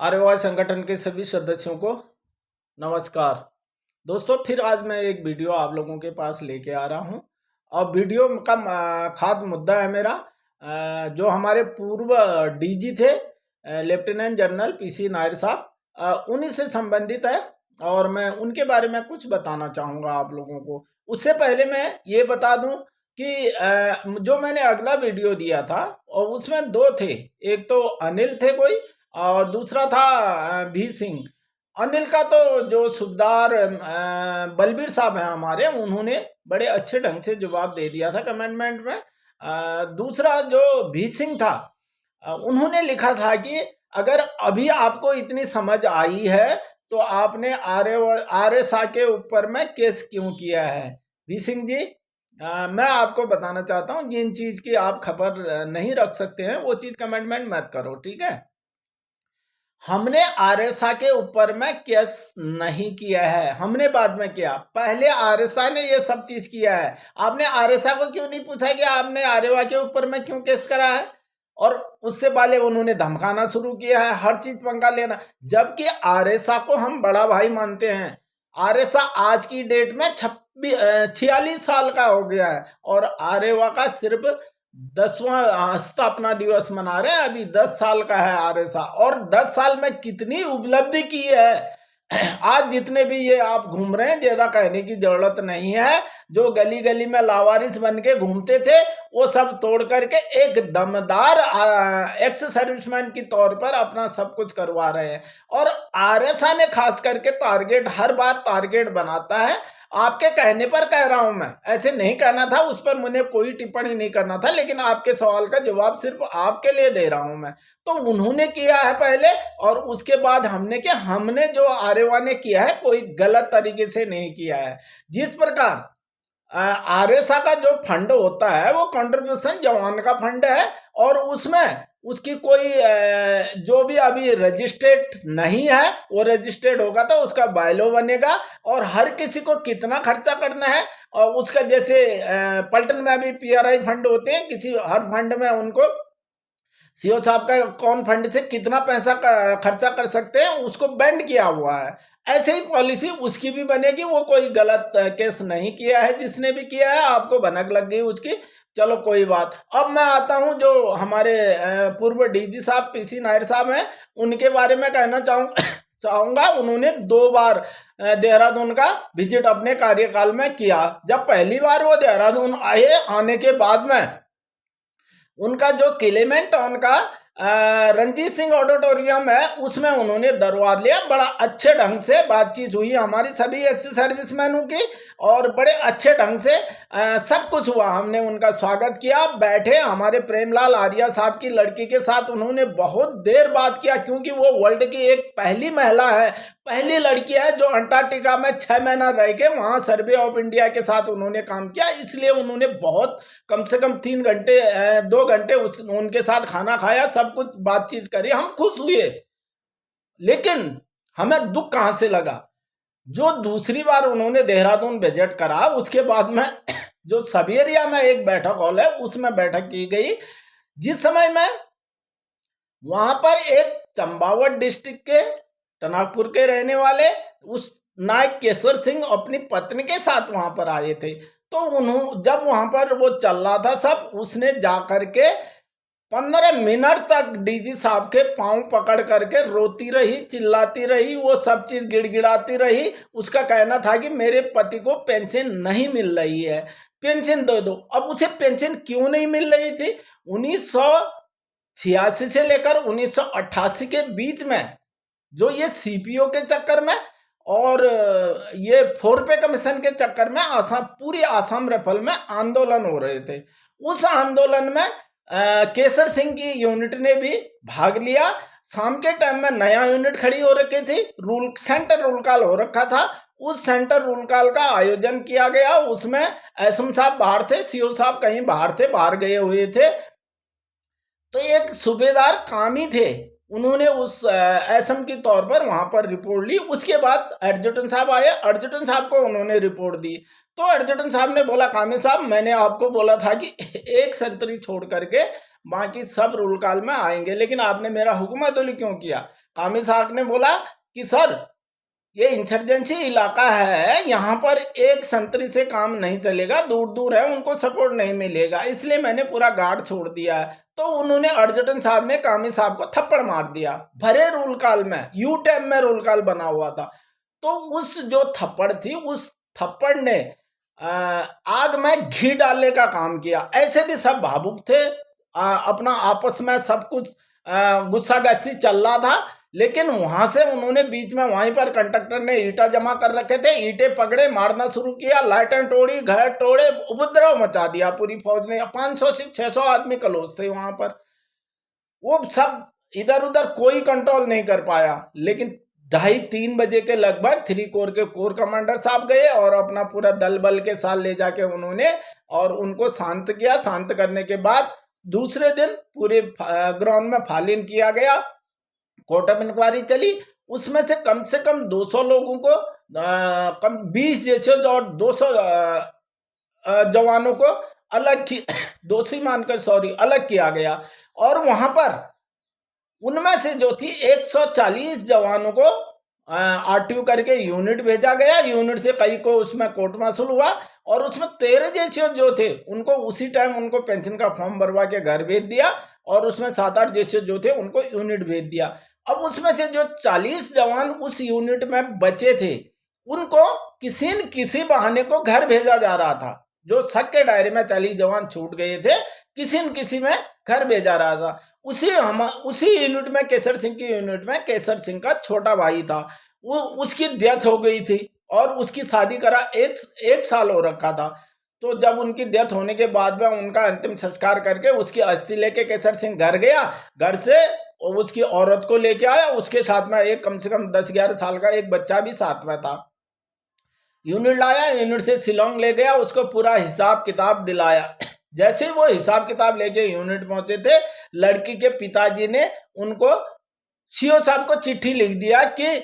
आरएवाई संगठन के सभी सदस्यों को नमस्कार। दोस्तों, फिर आज मैं एक वीडियो आप लोगों के पास लेके आ रहा हूं और वीडियो का खास मुद्दा है मेरा जो हमारे पूर्व डीजी थे लेफ्टिनेंट जनरल पीसी नायर साहब, उन्हीं से संबंधित है और मैं उनके बारे में कुछ बताना चाहूँगा आप लोगों को। उससे पहले मैं ये बता दूं कि जो मैंने अगला वीडियो दिया था और उसमें दो थे, एक तो अनिल थे कोई और दूसरा था भी सिंह। अनिल का तो जो सूबेदार बलबीर साहब हैं हमारे, उन्होंने बड़े अच्छे ढंग से जवाब दे दिया था कमेंटमेंट में। दूसरा जो भी सिंह था, उन्होंने लिखा था कि अगर अभी आपको इतनी समझ आई है तो आपने आरएसआ के ऊपर में केस क्यों किया है। भी सिंह जी, मैं आपको बताना चाहता हूँ, जिन चीज की आप खबर नहीं रख सकते हैं वो चीज कमेंटमेंट मत करो, ठीक है। हमने आरएसआ के ऊपर में केस नहीं किया है, हमने बाद में किया। पहले आरएसआ ने ये सब चीज किया है। आपने आरएसआ को क्यों नहीं पूछा कि आपने आरएसआ के ऊपर में क्यों केस करा है? और उससे पहले उन्होंने धमकाना शुरू किया है, हर चीज पंगा लेना, जबकि आरएसआ को हम बड़ा भाई मानते हैं। आरएसआ आज की डेट में 46 साल का हो गया है और आरएसआ का सिर्फ 10वां स्थापना दिवस मना रहे हैं। अभी 10 साल का है आरएसआ और 10 साल में कितनी उपलब्धि की है। आज जितने भी ये आप घूम रहे हैं, ज्यादा कहने की जरूरत नहीं है। जो गली गली में लावारिस बन के घूमते थे वो सब तोड़ करके एक दमदार एक्स सर्विसमैन की तौर पर अपना सब कुछ करवा रहे हैं। और आरएसआ ने खास करके टारगेट, हर बार टारगेट बनाता है। आपके कहने पर कह रहा हूं, मैं ऐसे नहीं कहना था, उस पर मुझे कोई टिप्पणी नहीं करना था, लेकिन आपके सवाल का जवाब सिर्फ आपके लिए दे रहा हूं मैं। तो उन्होंने किया है पहले और उसके बाद हमने किया। हमने जो आरएसआ ने किया है कोई गलत तरीके से नहीं किया है। जिस प्रकार आरएसआ का जो फंड होता है वो कंट्रीब्यूशन जवान का फंड है और उसमें उसकी कोई जो भी अभी रजिस्टर्ड नहीं है वो रजिस्टर्ड होगा तो उसका बायलो बनेगा और हर किसी को कितना खर्चा करना है और उसका, जैसे पलटन में अभी पीआरआई फंड होते हैं, किसी हर फंड में उनको सीओ साहब का कौन फंड से कितना पैसा खर्चा कर सकते हैं उसको बैंड किया हुआ है। ऐसे ही पॉलिसी उसकी भी बनेगी। वो कोई गलत केस नहीं किया है, जिसने भी किया है आपको भनक लग गई उसकी, चलो कोई बात। अब मैं आता हूं जो हमारे पूर्व डीजी साहब पीसी नायर साहब हैं, उनके बारे में कहना चाहूंगा। उन्होंने 2 बार देहरादून का विजिट अपने कार्यकाल में किया। जब पहली बार वो देहरादून आए, आने के बाद में उनका जो क्लेमेंट टाउन का रंजीत सिंह ऑडिटोरियम है उसमें उन्होंने दरबार लिया। बड़ा अच्छे ढंग से बातचीत हुई हमारी सभी एक्स सर्विसमैनों की और बड़े अच्छे ढंग से सब कुछ हुआ। हमने उनका स्वागत किया, बैठे। हमारे प्रेमलाल आर्या साहब की लड़की के साथ उन्होंने बहुत देर बात किया, क्योंकि वो वर्ल्ड की एक पहली महिला है, पहली लड़की है जो अंटार्कटिका में 6 महीना रह के वहाँ सर्वे ऑफ इंडिया के साथ उन्होंने काम किया। इसलिए उन्होंने बहुत, कम से कम 3 घंटे 2 घंटे उनके साथ खाना खाया, सब कुछ बातचीत करी, हम खुश हुए। लेकिन हमें दुख कहां से लगा, जो दूसरी बार उन्होंने देहरादून विजिट करा उसके बाद में जो सवेरिया में एक बैठक हॉल है उसमें बैठक की गई, जिस समय में वहां पर एक चंपावत डिस्ट्रिक्ट के टनाकपुर के रहने वाले उस नायक केसर सिंह अपनी पत्नी के साथ वहां पर आए थे। तो उन्होंने जब वहां पर वो चल रहा था सब, उसने जा करके 15 मिनट तक डीजी साहब के पांव पकड़ करके रोती रही, चिल्लाती रही, वो सब चीज गिड़गिड़ाती रही। उसका कहना था कि मेरे पति को पेंशन नहीं मिल रही है, पेंशन दे दो। अब उसे पेंशन क्यों नहीं मिल रही थी? 1986 से लेकर 1988 के बीच में जो ये सीपीओ के चक्कर में और ये 4 पे कमीशन के चक्कर में पूरी आसाम राइफल में आंदोलन हो रहे थे। उस आंदोलन में केसर सिंह की यूनिट ने भी भाग लिया। शाम के टाइम में नया यूनिट खड़ी हो रखी थी, सेंटर रूल कॉल हो रखा था। उस सेंटर रूल कॉल का आयोजन किया गया। उसमें एसएम साहब बाहर थे, सीओ साहब कहीं बाहर थे, बाहर गए हुए थे। तो एक सूबेदार कामी थे, उन्होंने उस एसएम के तौर पर वहां पर रिपोर्ट ली। उसके बाद एडजुटेंट साहब आए, एडजुटेंट साहब को उन्होंने रिपोर्ट दी। तो एडजुटेंट साहब ने बोला, कामी साहब मैंने आपको बोला था कि एक सेंतरी छोड़ करके बाकी सब रूल कॉल में आएंगे, लेकिन आपने मेरा हुक्म अदुली क्यों किया? कामिल साहब ने बोला कि सर ये इंसर्जेंसी इलाका है, यहाँ पर एक संतरी से काम नहीं चलेगा, दूर दूर है, उनको सपोर्ट नहीं मिलेगा, इसलिए मैंने पूरा गार्ड छोड़ दिया है। तो उन्होंने अर्जुन साहब ने कामिल साहब को थप्पड़ मार दिया भरे रोल कॉल में, यू टाइम में रोल कॉल बना हुआ था। तो उस जो थप्पड़ थी, उस थप्पड़ ने आग में घी डालने का काम किया। ऐसे भी सब भावुक थे, अपना आपस में सब कुछ गुस्सा गस्सी चल रहा था, लेकिन वहां से उन्होंने बीच में वहीं पर कंडक्टर ने ईटा जमा कर रखे थे, ईटे पकड़े, मारना शुरू किया, लाइटें तोड़ी, घर तोड़े, उपद्रव मचा दिया पूरी फौज ने। 500 से 600 आदमी क्लोज थे वहां पर, वो सब इधर उधर कोई कंट्रोल नहीं कर पाया। लेकिन 2:30-3 बजे के लगभग 3 कोर के कोर कमांडर साहब गए और अपना पूरा दल बल के साथ ले जाके उन्होंने और उनको शांत किया। शांत करने के बाद दूसरे दिन पूरे ग्राउंड में फालिन किया गया, कोर्ट ऑफ इंक्वायरी चली। उसमें से कम 200 लोगों को कम 20 जैसे और 200 जवानों को अलग की दोषी मानकर अलग किया गया। और वहां पर उनमें से जो थी 140 जवानों को आरटीयू करके यूनिट भेजा गया। यूनिट से कई को उसमें कोर्ट मार्शल हुआ और उसमें 13 जैसे जो थे उनको उसी टाइम उनको पेंशन का फॉर्म भरवा के घर भेज दिया और उसमें 7-8 जैसे जो थे उनको यूनिट भेज दिया। अब उसमें से जो 40 जवान उस यूनिट में बचे थे उनको किसी न किसी बहाने को घर भेजा जा रहा था। जो शक के दायरे में 40 जवान छूट गए थे, किसी न किसी में घर भेजा रहा था। उसी यूनिट में केसर सिंह की यूनिट में केसर सिंह का छोटा भाई था, वो उसकी डेथ हो गई थी और उसकी शादी करा एक साल हो रखा था। तो जब उनकी डेथ होने के बाद में उनका अंतिम संस्कार करके उसकी अस्थि लेके केसर सिंह घर गया, घर से उसकी औरत को लेके आया, उसके साथ में एक कम से कम 10-11 साल का एक बच्चा भी साथ में था। यूनिट लाया, यूनिट से शिलोंग ले गया, उसको पूरा हिसाब किताब दिलाया। जैसे ही वो हिसाब किताब लेके यूनिट पहुंचे थे, लड़की के पिताजी ने उनको सीओ साहब को चिट्ठी लिख दिया कि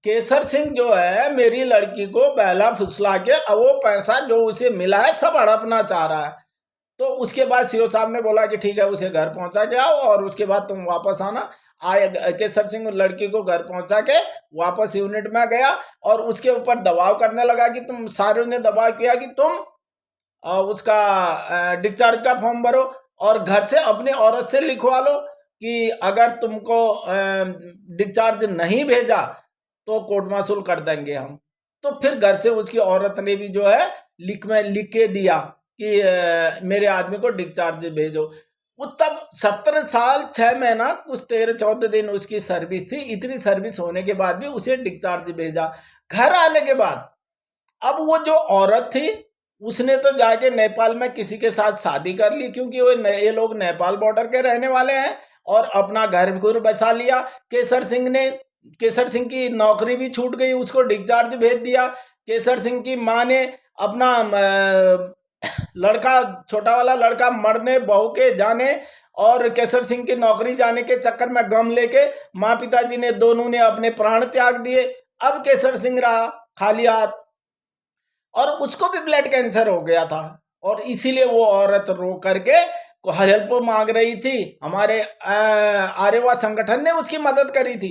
केसर सिंह जो है मेरी लड़की को बहला फुसला के वो पैसा जो उसे मिला है सब हड़पना चाह रहा है। तो उसके बाद सीओ साहब ने बोला कि ठीक है, उसे घर पहुंचा के आओ और उसके बाद तुम वापस आना। आए, केसर सिंह लड़की को घर पहुंचा के वापस यूनिट में गया और उसके ऊपर दबाव करने लगा कि तुम सारे ने दबाव किया कि तुम उसका डिस्चार्ज का फॉर्म भरो और घर से अपनी औरत से लिखवा लो कि अगर तुमको डिस्चार्ज नहीं भेजा तो कोर्ट मार्शल कर देंगे हम। तो फिर घर से उसकी औरत ने भी जो है लिख के दिया कि मेरे आदमी को डिस्चार्ज भेजो। वो तब 17 साल 6 महीना कुछ 13-14 दिन उसकी सर्विस थी। इतनी सर्विस होने के बाद भी उसे डिस्चार्ज भेजा। घर आने के बाद अब वो जो औरत थी उसने तो जाके नेपाल में किसी के साथ शादी कर ली, क्योंकि ये लोग नेपाल बॉर्डर के रहने वाले हैं, और अपना घर घुर बसा लिया। केसर सिंह की नौकरी भी छूट गई, उसको डिस्चार्ज भेज दिया। केसर सिंह की माँ ने अपना लड़का, छोटा वाला लड़का मरने बहू के जाने और केसर सिंह की नौकरी जाने के चक्कर में गम लेके माँ पिताजी ने दोनों ने अपने प्राण त्याग दिए। अब केसर सिंह रहा खाली हाथ और उसको भी ब्लड कैंसर हो गया था, और इसीलिए वो औरत रो करके हेल्प मांग रही थी। हमारे आर्यवा संगठन ने उसकी मदद करी थी,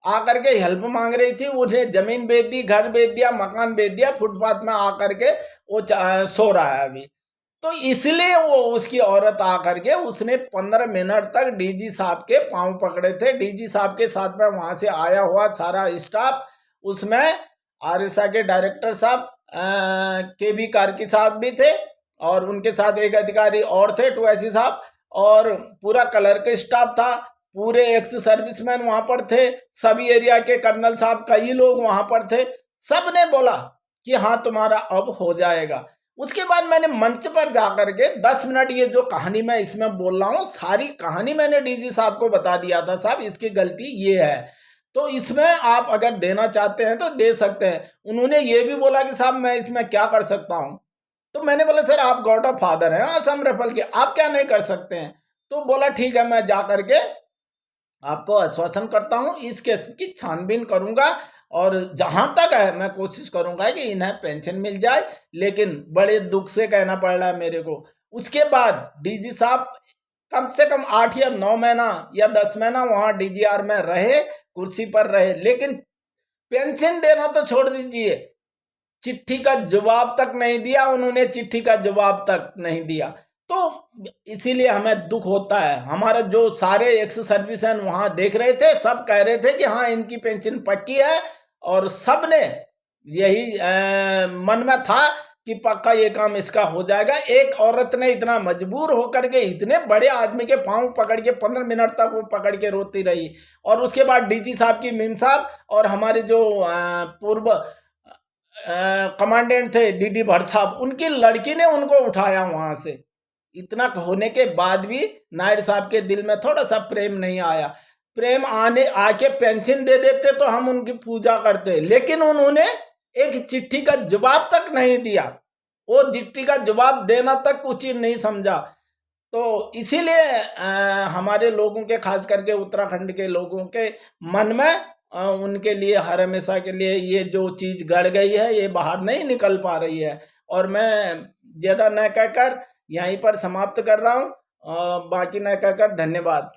आकर के हेल्प मांग रही थी। उन्हें जमीन बेच दी, घर बेच दिया, मकान बेच दिया, फुटपाथ में आकर के वो सो रहा है अभी। तो इसलिए वो उसकी औरत आकर के उसने 15 मिनट तक डीजी साहब के पांव पकड़े थे। डीजी साहब के साथ में वहां से आया हुआ सारा स्टाफ, उसमें आरएसआ के डायरेक्टर साहब केबी कार्की साहब भी थे और उनके साथ एक अधिकारी और थे, टुवैसी साहब, और पूरा कलर के स्टाफ था। पूरे एक्स सर्विसमैन वहां पर थे, सभी एरिया के कर्नल साहब, कई लोग वहां पर थे। सब ने बोला कि हाँ तुम्हारा अब हो जाएगा। उसके बाद मैंने मंच पर जाकर के 10 मिनट ये जो कहानी मैं इसमें बोल रहा हूँ, सारी कहानी मैंने डीजी साहब को बता दिया था, साहब इसकी गलती ये है, तो इसमें आप अगर देना चाहते हैं तो दे सकते हैं। उन्होंने ये भी बोला कि साहब मैं इसमें क्या कर सकता हूँ। तो मैंने बोला सर आप गॉड ऑफ फादर हैं असम राइफल के, आप क्या नहीं कर सकते हैं। तो बोला ठीक है, मैं जा करके आपको आश्वासन करता हूँ, इस केस की छानबीन करूंगा और जहां तक है मैं कोशिश करूंगा कि इन्हें पेंशन मिल जाए। लेकिन बड़े दुख से कहना पड़ रहा है मेरे को। उसके बाद डीजी साहब कम से कम 8 या 9 महीना या 10 महीना वहां DGR में रहे, कुर्सी पर रहे, लेकिन पेंशन देना तो छोड़ दीजिए, चिट्ठी का जवाब तक नहीं दिया उन्होंने, चिट्ठी का जवाब तक नहीं दिया। तो इसीलिए हमें दुख होता है। हमारा जो सारे एक्स सर्विसमैन वहां देख रहे थे, सब कह रहे थे कि हाँ इनकी पेंशन पक्की है, और सब ने यही मन में था कि पक्का ये काम इसका हो जाएगा। एक औरत ने इतना मजबूर होकर के इतने बड़े आदमी के पांव पकड़ के 15 मिनट तक वो पकड़ के रोती रही, और उसके बाद DG साहब की मीम साहब और हमारे जो पूर्व कमांडेंट थे DD भट्ट साहब, उनकी लड़की ने उनको उठाया वहां से। इतना होने के बाद भी नायड साहब के दिल में थोड़ा सा प्रेम नहीं आया। प्रेम आके पेंशन दे देते तो हम उनकी पूजा करते, लेकिन उन्होंने एक चिट्ठी का जवाब तक नहीं दिया, वो चिट्ठी का जवाब देना तक उचित नहीं समझा। तो इसीलिए हमारे लोगों के, खास करके उत्तराखंड के लोगों के मन में उनके लिए हर हमेशा के लिए ये जो चीज़ गड़ गई है, ये बाहर नहीं निकल पा रही है। और मैं ज़्यादा न कहकर यहीं पर समाप्त कर रहा हूँ, बाकी न कहकर धन्यवाद।